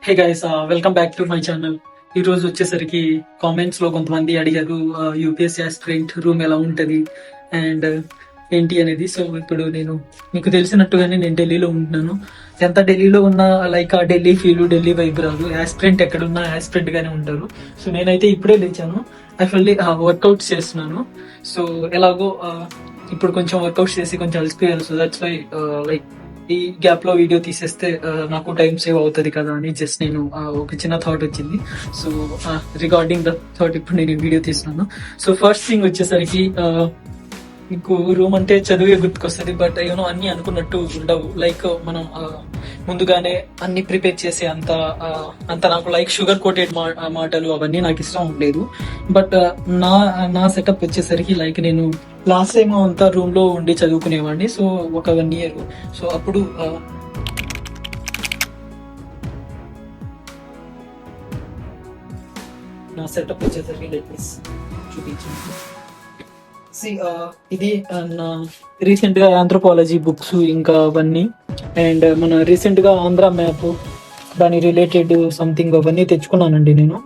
Hey guys, welcome back to my channel. ఈ రోజు వచ్చేసరికి కామెంట్స్ లో కొంతమంది అడిగారు యూపీఎస్సీ ఆస్పిరెంట్ రూమ్ ఎలా ఉంటది అండ్ ఏంటి అనేది. సో ఇప్పుడు నేను మీకు తెలిసినట్టుగానే నేను ఢిల్లీలో ఉంటున్నాను. ఎంత ఢిల్లీలో ఉన్నా లైక్ ఆ ఢిల్లీ ఫీల్, ఢిల్లీ వైబ్ రాదు. ఆస్పిరెంట్ ఎక్కడున్నా ఆస్పిరెంట్ గానే ఉంటారు. సో నేనైతే ఇప్పుడే లేచాను. యాక్చువల్లీ వర్కౌట్స్ చేస్తున్నాను. సో ఎలాగో ఇప్పుడు కొంచెం వర్కౌట్స్ చేసి కొంచెం అలసిపోయాను. సో దట్స్ వై లైక్ ఈ గ్యాప్ లో వీడియో తీసేస్తే నాకు టైం సేవ్ అవుతుంది కదా అని జస్ట్ నేను ఒక చిన్న థాట్ వచ్చింది. సో రిగార్డింగ్ ద థాట్ ఇప్పుడు నేను వీడియో తీస్తున్నాను. సో ఫస్ట్ థింగ్ వచ్చేసరికి మీకు రూమ్ అంటే చదివే గుర్తుకొస్తుంది. బట్ యూనో అన్ని అనుకున్నట్టు ఉండవు. లైక్ మనం ముందుగానే అన్ని ప్రిపేర్ చేసే అంత నాకు లైక్ షుగర్ కోటెడ్ మాటలు అవన్నీ నాకు ఇష్టం ఉండలేదు. బట్ నా సెటప్ వచ్చేసరికి లైక్ నేను లాస్ట్ టైం అంతా రూమ్ లో ఉండి చదువుకునేవాడిని. సో ఒక 1 year. సో అప్పుడు నా సెటప్ వచ్చేసరికి లైక్ చూపించాను. ఇది నా రీసెంట్ గా ఆంథ్రోపాలజీ బుక్స్ ఇంకా అవన్నీ, అండ్ మన రీసెంట్ గా ఆంధ్ర మ్యాప్ దాని రిలేటెడ్ సంథింగ్ అవన్నీ తెచ్చుకున్నానండి నేను.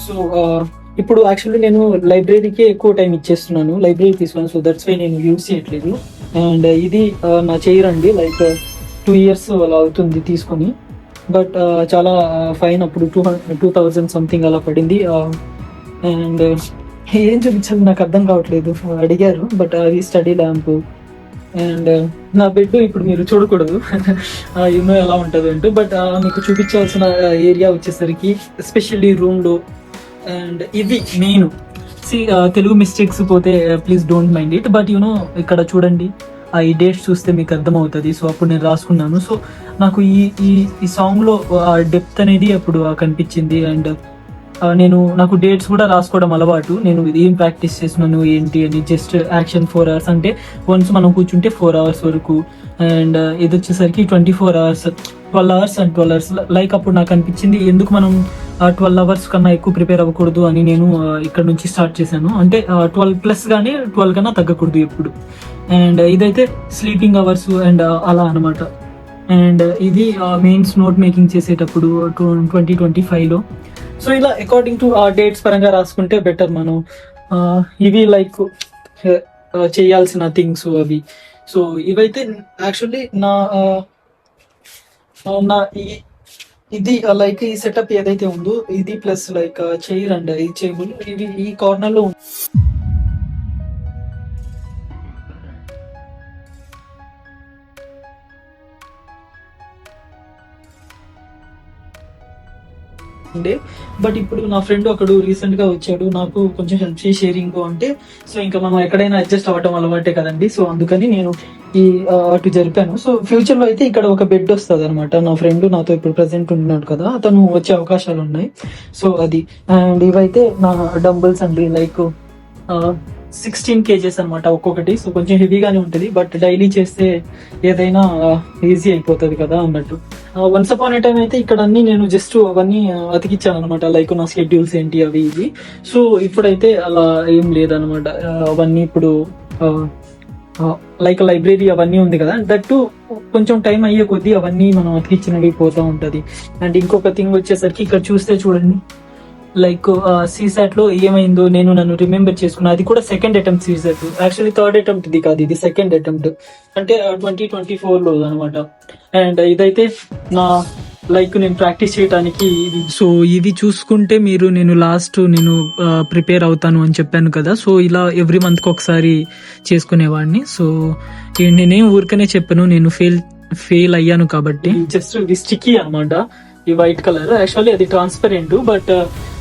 సో ఇప్పుడు యాక్చువల్లీ నేను లైబ్రరీకి ఎక్కువ టైం ఇచ్చేస్తున్నాను. లైబ్రరీ తీసుకున్నాను. సో దట్స్ వై నేను యూజ్ చేయట్లేదు. అండ్ ఇది నా చైర్ అండి. లైక్ 2 years అలా అవుతుంది తీసుకొని. బట్ చాలా ఫైన్. అప్పుడు 2000 సంథింగ్ అలా పడింది. అండ్ ఏం చూపించాలి నాకు అర్థం కావట్లేదు. అడిగారు. బట్ అది స్టడీ ల్యాంప్. అండ్ నా బెడ్ ఇప్పుడు మీరు చూడకూడదు యూనో ఎలా ఉంటుంది అంటూ. బట్ మీకు చూపించాల్సిన ఏరియా వచ్చేసరికి ఎస్పెషల్లీ రూమ్ లో. అండ్ ఇది నేను తెలుగు మిస్టేక్స్ పోతే please don't mind it. But you know ఇక్కడ చూడండి, ఈ డేట్స్ చూస్తే మీకు అర్థమవుతుంది. సో అప్పుడు నేను రాసుకున్నాను. సో నాకు ఈ సాంగ్ లో డెప్త్ అనేది అప్పుడు కనిపించింది. అండ్ నాకు డేట్స్ కూడా రాసుకోవడం అలవాటు. నేను ఏం ప్రాక్టీస్ చేస్తున్నాను ఏంటి అని. జస్ట్ యాక్షన్ 4 hours అంటే వన్స్ మనం కూర్చుంటే 4 hours వరకు. అండ్ ఇది వచ్చేసరికి 24 hours, 12 hours and 12 hours. Like అప్పుడు నాకు అనిపించింది ఎందుకు మనం 12 hours కన్నా ఎక్కువ ప్రిపేర్ అవ్వకూడదు అని నేను ఇక్కడ నుంచి స్టార్ట్ చేశాను. అంటే 12+ కానీ 12 కన్నా తగ్గకూడదు ఎప్పుడు. అండ్ ఇదైతే స్లీపింగ్ అవర్స్ అండ్ అలా అనమాట. అండ్ ఇది మెయిన్స్ నోట్ మేకింగ్ చేసేటప్పుడు 2025లో. సో ఇలా అకార్డింగ్ టు ఆ డేట్స్ పరంగా రాసుకుంటే బెటర్ మనం. ఇవి లైక్ చేయాల్సిన థింగ్స్ అవి. సో ఇవైతే యాక్చువల్లీ ఇది లైక్ ఈ సెటప్ ఏదైతే ఉందో ఇది ప్లస్ లైక్ చైర్ అండ్ ఈ టేబుల్ ఇవి ఈ కార్నర్ లో ఉండే. బట్ ఇప్పుడు నా ఫ్రెండ్ ఒకడు రీసెంట్ గా వచ్చాడు, నాకు కొంచెం హెల్ప్ చేసి షేరింగ్ అంటే. సో ఇంకా మనం ఎక్కడైనా అడ్జస్ట్ అవ్వటం అలవాటే కదండి. సో అందుకని నేను అటు జరిపాను. సో ఫ్యూచర్ లో అయితే ఇక్కడ ఒక బెడ్ వస్తుంది అనమాట. నా ఫ్రెండ్ నాతో ఇప్పుడు ప్రెసెంట్ ఉంటున్నాడు కదా, అతను వచ్చే అవకాశాలు ఉన్నాయి. సో అది. అండ్ ఇవైతే నా డంబుల్స్ అండి. లైక్ 16 kgs అనమాట ఒక్కొక్కటి. సో కొంచెం హెవీగానే ఉంటుంది. బట్ డైలీ చేస్తే ఏదైనా ఈజీ అయిపోతుంది కదా అన్నట్టు. వన్స్ అపాన్ ఏ టైం అయితే ఇక్కడ అన్ని నేను జస్ట్ అవన్నీ అతికిచ్చాను అనమాట. లైక్ నా షెడ్యూల్స్ ఏంటి అవి ఇవి. సో ఇప్పుడైతే అలా ఏం లేదనమాట. అవన్నీ ఇప్పుడు లైక్ లైబ్రరీ అవన్నీ ఉంది కదా, దట్టు కొంచెం టైం అయ్యే కొద్దీ అవన్నీ మనం అతికిచ్చినవి పోతా ఉంటది. అండ్ ఇంకొక థింగ్ వచ్చేసరికి ఇక్కడ చూస్తే చూడండి, లైక్ సీసాట్ లో ఏమైందో నన్ను రిమెంబర్ చేసుకున్నా. అది కూడా second attempt CSAT. Actually third attempt ఇది కాదు, ఇది సెకండ్ అటెంప్ట్. అంటే 2024లో అనమాట. అండ్ ఇదైతే నా లైక్ నేను ప్రాక్టీస్ చేయడానికి. సో ఇవి చూసుకుంటే నేను ప్రిపేర్ అవుతాను అని చెప్పాను కదా. సో ఇలా ఎవ్రీ మంత్ కి ఒకసారి చేసుకునేవాడిని. సో నేనేం ఊరికనే చెప్పాను, నేను ఫెయిల్ అయ్యాను కాబట్టి. జస్ట్ ఇది స్టిక్కీ అనమాట, ఈ వైట్ కలర్. యాక్చువల్లీ అది ట్రాన్స్పరెంట్, బట్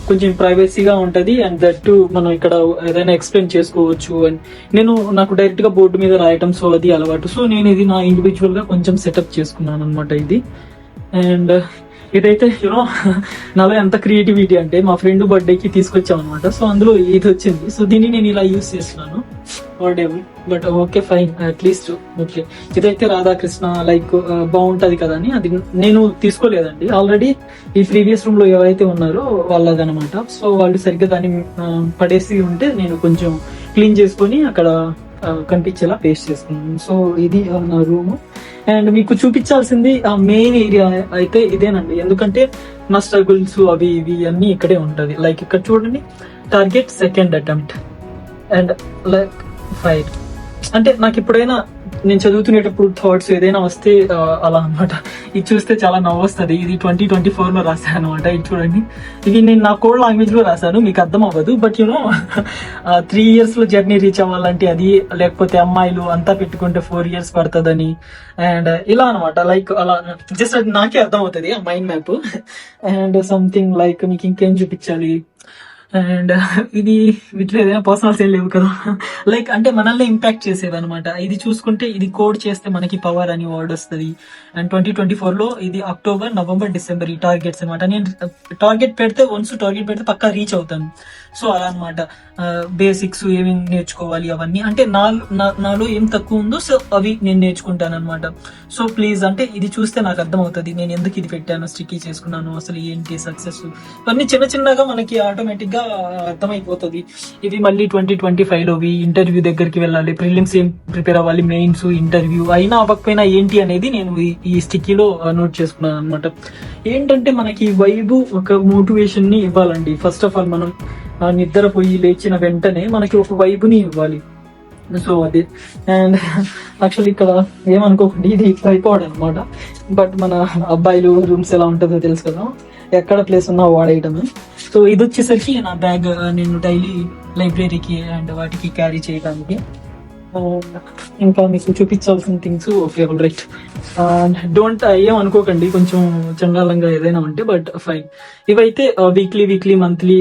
కొంచెం ప్రైవసీగా ఉంటది. అండ్ దట్ మనం ఇక్కడ ఏదైనా ఎక్స్ప్లెయిన్ చేసుకోవచ్చు. అండ్ నాకు డైరెక్ట్ గా బోర్డు మీద రాయటం సో అది అలవాటు. సో నేను ఇది నా ఇండివిజువల్ గా కొంచెం సెటప్ చేసుకున్నాను అనమాట ఇది. అండ్ ఇదైతే యూనో నాలో ఎంత క్రియేటివిటీ అంటే మా ఫ్రెండ్ బర్త్డేకి తీసుకొచ్చాం అనమాట. సో అందులో ఇది వచ్చింది. సో దీన్ని నేను ఇలా యూస్ చేస్తున్నాను. But okay fine, at least okay. ఇదైతే రాధాకృష్ణ లైక్ బాగుంటది కదా అని అది నేను తీసుకోలేదండి. ఆల్రెడీ ఈ ప్రీవియస్ రూమ్ లో ఎవరైతే ఉన్నారో వాళ్ళదనమాట. సో వాళ్ళు సరిగ్గా దాన్ని పడేసి ఉంటే నేను కొంచెం క్లీన్ చేసుకొని అక్కడ కనిపించేలా పేస్ట్ చేసుకున్నాను. సో ఇది నా రూమ్. అండ్ మీకు చూపించాల్సింది ఆ మెయిన్ ఏరియా అయితే ఇదేనండి, ఎందుకంటే నా స్ట్రగుల్స్ అవి ఇవి అన్ని ఇక్కడే ఉంటది. లైక్ ఇక్కడ చూడండి, target second attempt and like fire. అంటే నాకు ఎప్పుడైనా నేను చదువుతునేటప్పుడు థాట్స్ ఏదైనా వస్తే అలా అనమాట. ఇది చూస్తే చాలా నవ్వు వస్తుంది. ఇది 2024 లో రాశాను అనమాట. ఇది చూడండి, ఇది నేను నా కోడ్ లాంగ్వేజ్ లో రాశాను, మీకు అర్థం అవ్వదు. బట్ 3 years లో జర్నీ రీచ్ అవ్వాలంటే అది, లేకపోతే అమ్మాయిలు అంతా పెట్టుకుంటే 4 years పడుతుందని, అండ్ ఇలా అనమాట. లైక్ అలా జస్ట్ అది నాకే అర్థం అవుతుంది ఆ mind map. And something like మీకు ఇంకేం చూపించాలి. అండ్ ఇది వీటిలో ఏదైనా పర్సనల్స్ ఏం లేవు కదా. లైక్ అంటే మనల్ని ఇంపాక్ట్ చేసేది అనమాట. ఇది చూసుకుంటే ఇది కోడ్ చేస్తే మనకి పవర్ అని వర్డ్ వస్తుంది. అండ్ 2024 లో ఇది అక్టోబర్, నవంబర్, డిసెంబర్ ఈ టార్గెట్స్ అనమాట. నేను టార్గెట్ పెడితే పక్కా రీచ్ అవుతాను. సో అలా అనమాట. బేసిక్స్ ఏమేమి నేర్చుకోవాలి అవన్నీ, అంటే నాలో ఏం తక్కువ ఉందో సో అవి నేను నేర్చుకుంటాను అనమాట. సో ప్లీజ్, అంటే ఇది చూస్తే నాకు అర్థం అవుతుంది నేను ఎందుకు ఇది పెట్టాను, స్టిక్కీ చేసుకున్నాను, అసలు ఏంటి సక్సెస్, ఇవన్నీ చిన్న చిన్నగా మనకి ఆటోమేటిక్ గా అర్థమైపోతుంది. ఇది మళ్ళీ 2025 లోవి ఇంటర్వ్యూ దగ్గరికి వెళ్ళాలి, ప్రిలిమ్స్ ఏం ప్రిపేర్ అవ్వాలి, మెయిన్స్, ఇంటర్వ్యూ అయినా అవ్వకపోయినా ఏంటి అనేది నేను ఈ స్టిక్కీలో నోట్ చేసుకున్నాను అనమాట. ఏంటంటే మనకి వైబు ఒక మోటివేషన్ ని ఇవ్వాలండి. ఫస్ట్ ఆఫ్ ఆల్ మనం నిద్రపోయి లేచిన వెంటనే మనకి ఒక వైబుని ఇవ్వాలి. సో అది. అండ్ యాక్చువల్లీ ఇక్కడ ఏమనుకోకండి, ఇది ట్రైపాడ్ అనమాట. బట్ మన అబ్బాయిలు రూమ్స్ ఎలా ఉంటుందో తెలుసు కదా, ఎక్కడ ప్లేస్ ఉన్నా వాడేయటమే. సో ఇది వచ్చేసరికి నా బ్యాగ్, నేను డైలీ లైబ్రరీకి అండ్ వాటికి క్యారీ చేయడానికి. ఇంకా మీకు చూపించాల్సిన థింగ్స్ ఓకే రైట్. డోంట్ ఏమనుకోకండి కొంచెం చండాలంగా ఏదైనా ఉంటే, బట్ ఫైన్. ఇవైతే వీక్లీ మంత్లీ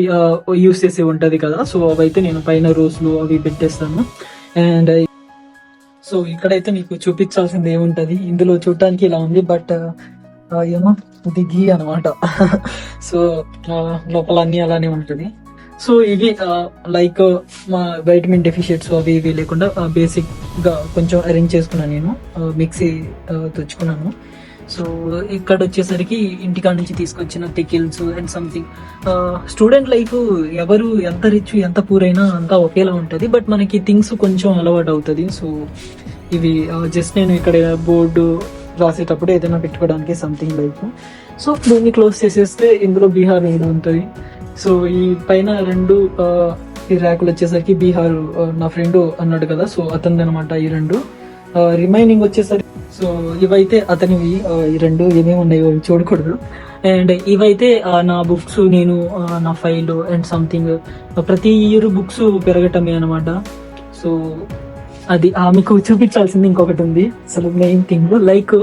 యూస్ చేసే ఉంటది కదా, సో అవైతే నేను పైన రోజులు అవి పెట్టేస్తాను. అండ్ సో ఇక్కడైతే మీకు చూపించాల్సింది ఏముంటది, ఇందులో చూడటానికి ఇలా ఉంది, బట్ ఏమో ఇది గీ అనమాట. సో లోపల అన్ని అలానే ఉంటది. సో ఇవి లైక్ మా వైటమిన్ డెఫిషియట్స్ అవి ఇవి లేకుండా బేసిక్ గా కొంచెం అరేంజ్ చేసుకున్నాను. నేను మిక్సీ తెచ్చుకున్నాను. సో ఇక్కడ వచ్చేసరికి ఇంటికాడ నుంచి తీసుకొచ్చిన టికిల్స్ అండ్ సంథింగ్. స్టూడెంట్ లైఫ్ ఎవరు ఎంత రిచ్ ఎంత పూర్ అయినా అంతా ఒకేలా ఉంటది, బట్ మనకి థింగ్స్ కొంచెం అలవాటు అవుతుంది. సో ఇవి జస్ట్ నేను ఇక్కడ బోర్డు రాసేటప్పుడు ఏదైనా పెట్టుకోవడానికి సంథింగ్ లైక్. సో దీన్ని క్లోజ్ చేసేస్తే ఇందులో బీహార్ ఏదో ఉంటుంది. సో ఈ పైన 2 ఈ ర్యాకులు వచ్చేసరికి బీహార్ నా ఫ్రెండ్ అన్నాడు కదా, సో అతనిది అనమాట ఈ 2. రిమైనింగ్ వచ్చేసరికి సో ఇవైతే అతనివి. ఈ 2 ఏమేమి ఉన్నాయో చూడకూడదు. అండ్ ఇవైతే నా బుక్స్, నేను నా ఫైల్ అండ్ సంథింగ్. ప్రతి ఇయర్ బుక్స్ పెరగటమే అనమాట. సో అది మీకు చూపించాల్సింది ఇంకొకటి ఉంది. అసలు మెయిన్ థింగ్ లైక్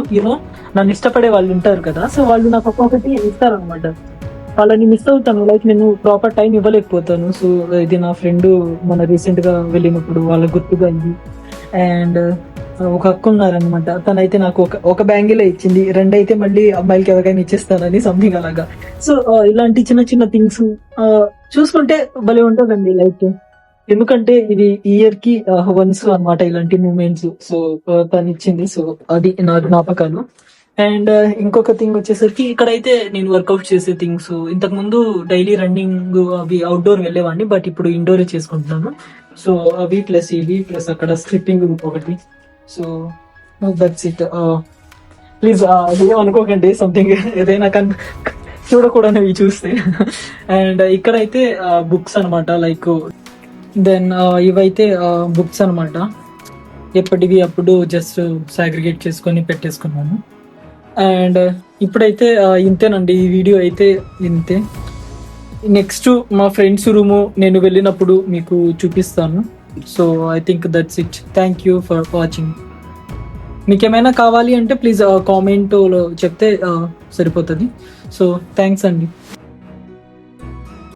నన్ను ఇష్టపడే వాళ్ళు ఉంటారు కదా, సో వాళ్ళు నాకు ఒక్కొక్కటి ఇస్తారనమాట. వాళ్ళని మిస్ అవుతాను, లైక్ నేను ప్రాపర్ టైం ఇవ్వలేకపోతాను. సో ఇది నా ఫ్రెండ్ మన రీసెంట్ గా వెళ్ళినప్పుడు వాళ్ళ గుర్తుగా ఇది. అండ్ ఒక అక్క ఉన్నారనమాట, తనైతే నాకు ఒక బ్యాంగిల్ ఇచ్చింది, 2 అయితే మళ్ళీ అమ్మాయిలకి ఎవరికైనా ఇచ్చేస్తానని సంథింగ్ అలాగా. సో ఇలాంటి చిన్న చిన్న థింగ్స్ చూసుకుంటే భలే ఉంటుందండి లైక్. ఎందుకంటే ఇది ఇయర్ కి వన్స్ అనమాట ఇలాంటి మూమెంట్స్. సో తను ఇచ్చింది. సో అది నా జ్ఞాపకాలు. అండ్ ఇంకొక థింగ్ వచ్చేసరికి ఇక్కడైతే నేను వర్కౌట్ చేసే థింగ్స్, ఇంతకు ముందు డైలీ రన్నింగ్ అవి అవుట్డోర్ వెళ్ళేవాడిని, బట్ ఇప్పుడు ఇండోర్ చేసుకుంటున్నాను. సో అవి ప్లస్ ఇవి ప్లస్ అక్కడ స్కిప్పింగ్ ఒకటి. So that's it. ప్లీజ్ ఏమనుకోకండి సంథింగ్ ఏదైనా చూడకూడనివి చూస్తే. అండ్ ఇక్కడైతే బుక్స్ అనమాట లైక్. దెన్ ఇవైతే బుక్స్ అనమాట, ఎప్పటివి అప్పుడు జస్ట్ సాగ్రిగేట్ చేసుకొని పెట్టేసుకున్నాను. అండ్ ఇప్పుడైతే ఇంతేనండి, ఈ వీడియో అయితే ఇంతే. నెక్స్ట్ మా ఫ్రెండ్స్ రూము నేను వెళ్ళినప్పుడు మీకు చూపిస్తాను. So I think that's it. Thank you for watching. మీకు ఏమైనా కావాలి అంటే ప్లీజ్ కామెంట్లో చెప్తే సరిపోతుంది. సో థ్యాంక్స్ అండి.